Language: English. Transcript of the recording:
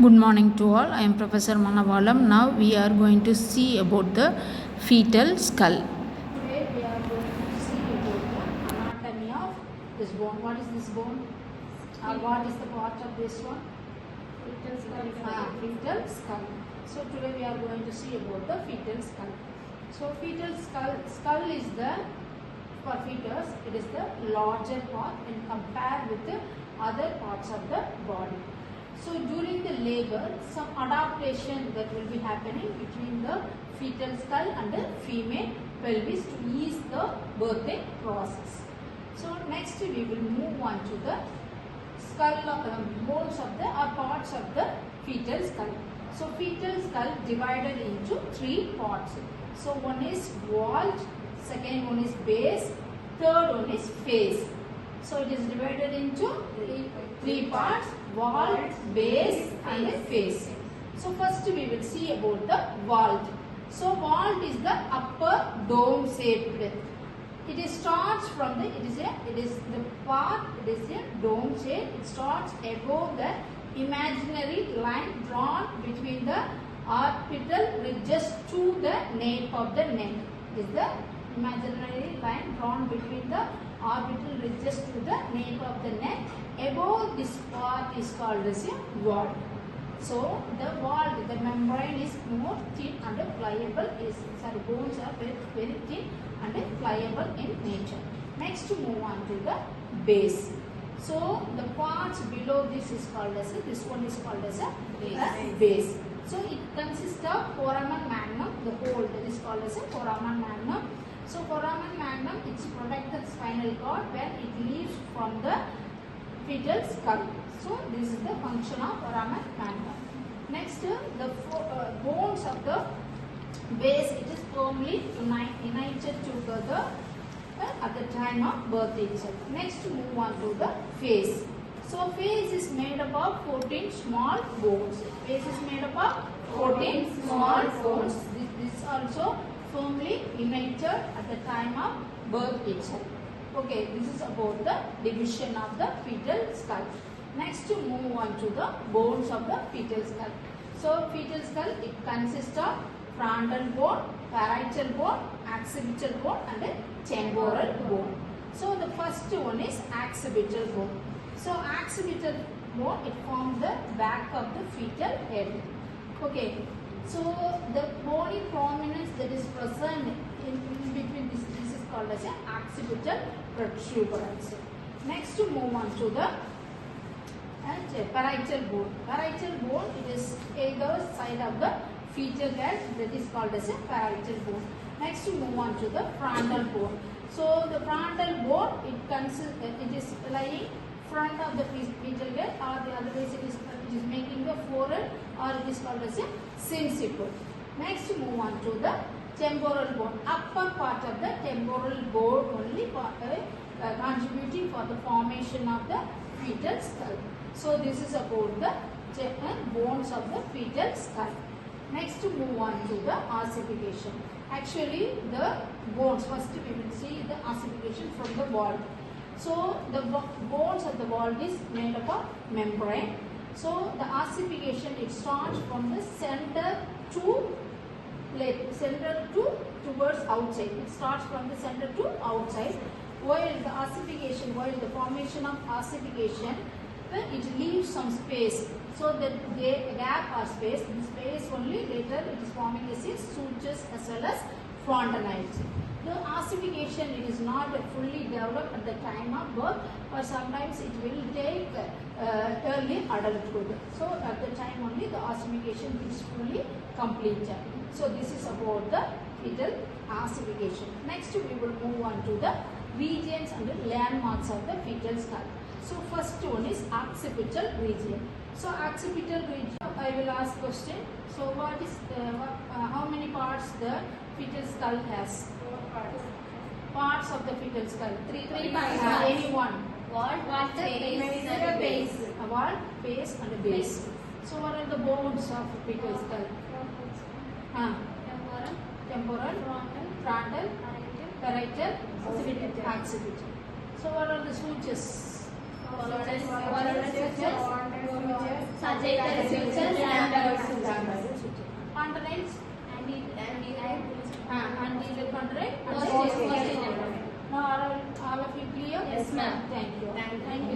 Good morning to all. I am Professor Manavalam. Now we are going to see about the fetal skull. Today we are going to see about the anatomy of this bone. What is this bone? What is the part of this one? Fetal skull. Fetal skull. So today we are going to see about the fetal skull. So fetal skull is the, for fetus, it is the larger part when compared with the other parts of the body. So during the labor, some adaptation that will be happening between the fetal skull and the female pelvis to ease the birthing process. So next we will move on to the skull bones of the or parts of the fetal skull. So fetal skull divided into three parts. So one is vault, second one is base, third one is face. So it is divided into three parts: vault, base and face. So first we will see about the vault. So vault is the upper dome shaped. It starts from the it is the part, it is a dome shape. It starts above the imaginary line drawn between the orbital ridges to the nape of the neck. This is the imaginary line drawn between the orbital ridges to the nape of the neck. Above this part is called as a vault. So the vault, the membrane is more thin and pliable. Bones are very thin and pliable in nature. Next to move on to the base. So the parts below this is called as this one is called as a base. So it consists of foramen magnum, the whole that is called as a foramen magnum. So foramen magnum, it protects the spinal cord when it leaves from the fetal skull. So this is the function of foramen magnum. Next, the bones of the base, it is firmly united together at the time of birth itself. Next, move on to the face. So face is made up of 14 small bones. Face is made up of 14 small bones. This also firmly united at the time of birth itself. Okay, this is about the division of the fetal skull. Next, to move on to the bones of the fetal skull. So fetal skull, it consists of frontal bone, parietal bone, occipital bone and temporal bone. So the first one is occipital bone. So occipital bone, it forms the back of the fetal head. Okay. So the bony prominence that is present in between this is called as an occipital protuberance. Next, to move on to the parietal bone. Parietal bone, it is either side of the fetal head, that is called as a parietal bone. Next, to move on to the frontal bone. So the frontal bone, it is lying front of the fetal head, or the otherwise it is making the forehead, or it is called as a sinciput. Next, move on to the temporal bone. Upper part of the temporal bone only contributing for the formation of the fetal skull. So this is about the bones of the fetal skull. Next, move on to the ossification. Actually, the bones, first we will see the ossification from the vault. So the bones of the vault is made up of membrane. So the ossification, it starts from the center towards outside. It starts from the center to outside. While the formation of ossification, it leaves some space. So that the gap or space, in space only later it is forming as sutures as well as fontanelles. The ossification, it is not fully developed at the time of birth, or sometimes it will take early adulthood. So at the time only the ossification is fully completed. So this is about the fetal ossification. Next, we will move on to the regions and the landmarks of the fetal skull. So first one is occipital region. So occipital region, I will ask question. So what is how many parts the fetal skull has? Parts of the fetal skull. Three parts. Any one. Vault, face, and base. Vault, face, and base. So what are the bones of fetal skull? Temporal, frontal, parietal, occipital. So what are the sutures? Contracts and contract. Now all of you clear? Yes, ma'am. Thank you. Thank you.